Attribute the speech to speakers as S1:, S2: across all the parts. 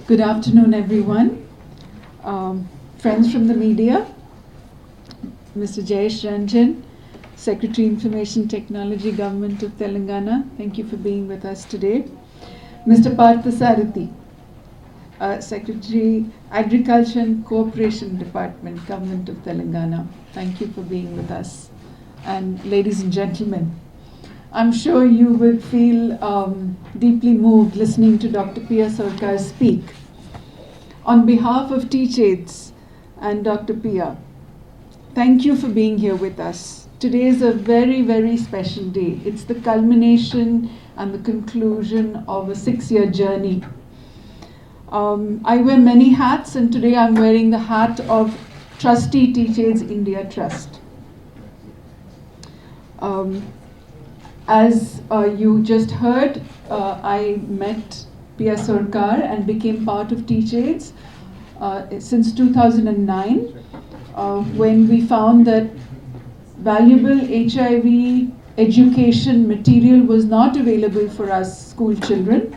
S1: Good afternoon, everyone. Friends from the media, Mr. Jayesh Ranjan, Secretary Information Technology, Government of Telangana, thank you for being with us today. Mr. Parthasarathi, Secretary Agriculture and Cooperation Department, Government of Telangana, thank you for being with us. And ladies and gentlemen, I'm sure you will feel deeply moved listening to Dr. Pia Sarkar speak. On behalf of TeachAids and Dr. Pia, thank you for being here with us. Today is a very, very special day. It's the culmination and the conclusion of a 6-year journey. I wear many hats, and today I'm wearing the hat of Trustee TeachAids India Trust. As you just heard, I met Pia Sarkar and became part of TeachAids since 2009, when we found that valuable HIV education material was not available for us school children.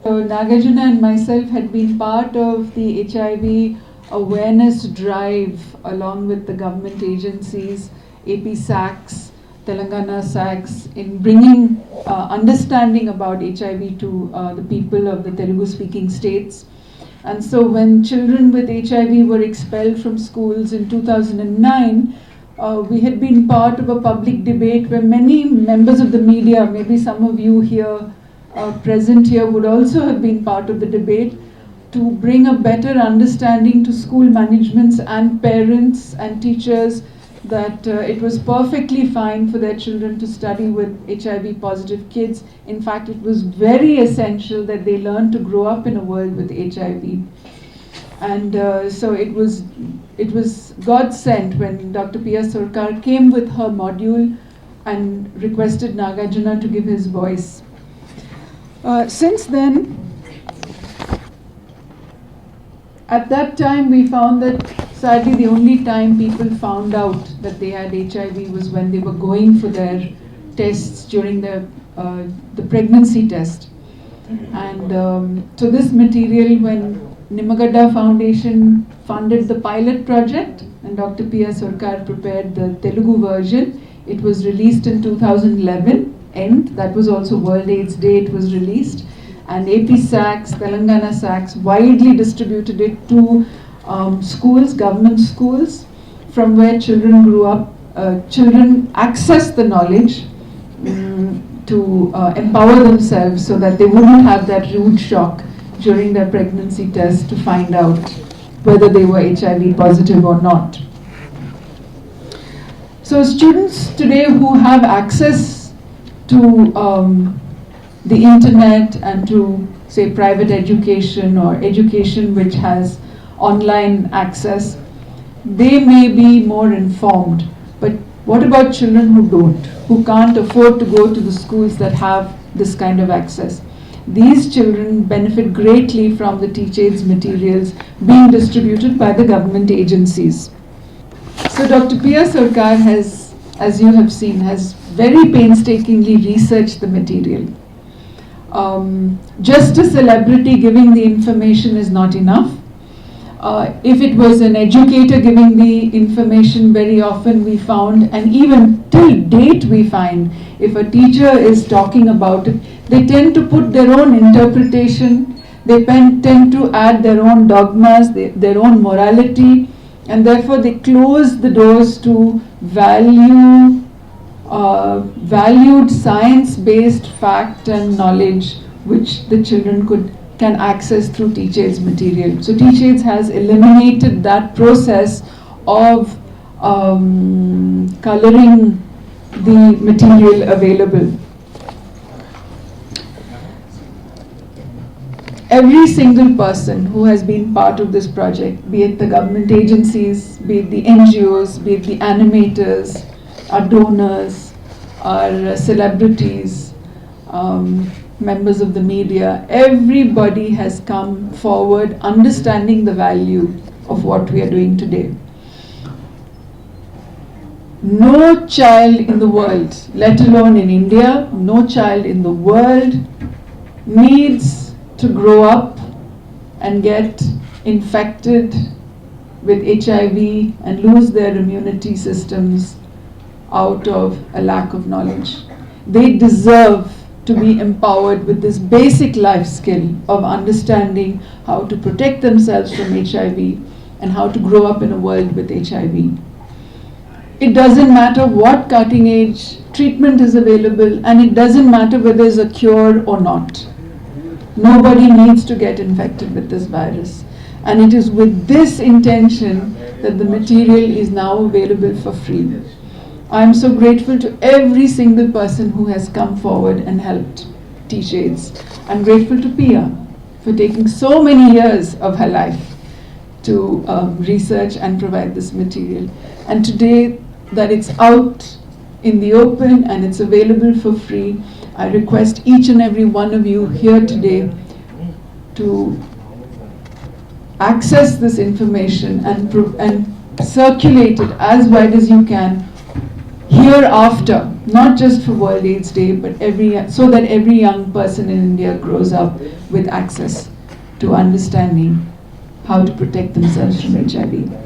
S1: Nagarjuna and myself had been part of the HIV awareness drive along with the government agencies, AP SACS, Telangana SACS, in bringing understanding about HIV to the people of the Telugu speaking states. And so when children with HIV were expelled from schools in 2009, we had been part of a public debate where many members of the media, maybe some of you here present here would also have been part of the debate, to bring a better understanding to school managements and parents and teachers that it was perfectly fine for their children to study with HIV positive kids. In fact, it was very essential that they learn to grow up in a world with HIV. And so it was God sent when Dr. Pia Sarkar came with her module and requested Nagarjuna to give his voice. Since then, at that time we found that sadly the only time people found out that they had HIV was when they were going for their tests during the pregnancy test. And so this material, when Nimmagadda Foundation funded the pilot project and Dr. Pia Sarkar prepared the Telugu version, it was released in 2011 end. That was also World AIDS Day, it was released. And AP SACS, Telangana SACS widely distributed it to schools, government schools, from where children grew up. Children access the knowledge to empower themselves so that they wouldn't have that rude shock during their pregnancy test to find out whether they were HIV positive or not. So students today who have access to the internet and to, say, private education or education which has online access, they may be more informed. But what about children who don't, who can't afford to go to the schools that have this kind of access? These children benefit greatly from the TeachAids materials being distributed by the government agencies. So Dr. Pia Sarkar has, as you have seen, has very painstakingly researched the material. Just a celebrity giving the information is not enough. If it was an educator giving the information, very often we found, and even till date we find, if a teacher is talking about it, they tend to put their own interpretation, they tend to add their own dogmas, their own morality, and therefore they close the doors to valued science-based fact and knowledge which the children can access through TeachAids material. So TeachAids has eliminated that process of coloring the material available. Every single person who has been part of this project, be it the government agencies, be it the NGOs, be it the animators, our donors, our celebrities, members of the media, everybody has come forward understanding the value of what we are doing today. No child in the world, let alone in India, no child in the world needs to grow up and get infected with HIV and lose their immunity systems out of a lack of knowledge. They deserve to be empowered with this basic life skill of understanding how to protect themselves from HIV and how to grow up in a world with HIV. It doesn't matter what cutting edge treatment is available, and it doesn't matter whether there's a cure or not. Nobody needs to get infected with this virus. And it is with this intention that the material is now available for free. I am so grateful to every single person who has come forward and helped teach AIDS. I'm grateful to Pia for taking so many years of her life to research and provide this material. And today that it's out in the open and it's available for free, I request each and every one of you here today to access this information and circulate it as wide as you can hereafter, not just for World AIDS Day, but so that every young person in India grows up with access to understanding how to protect themselves from HIV.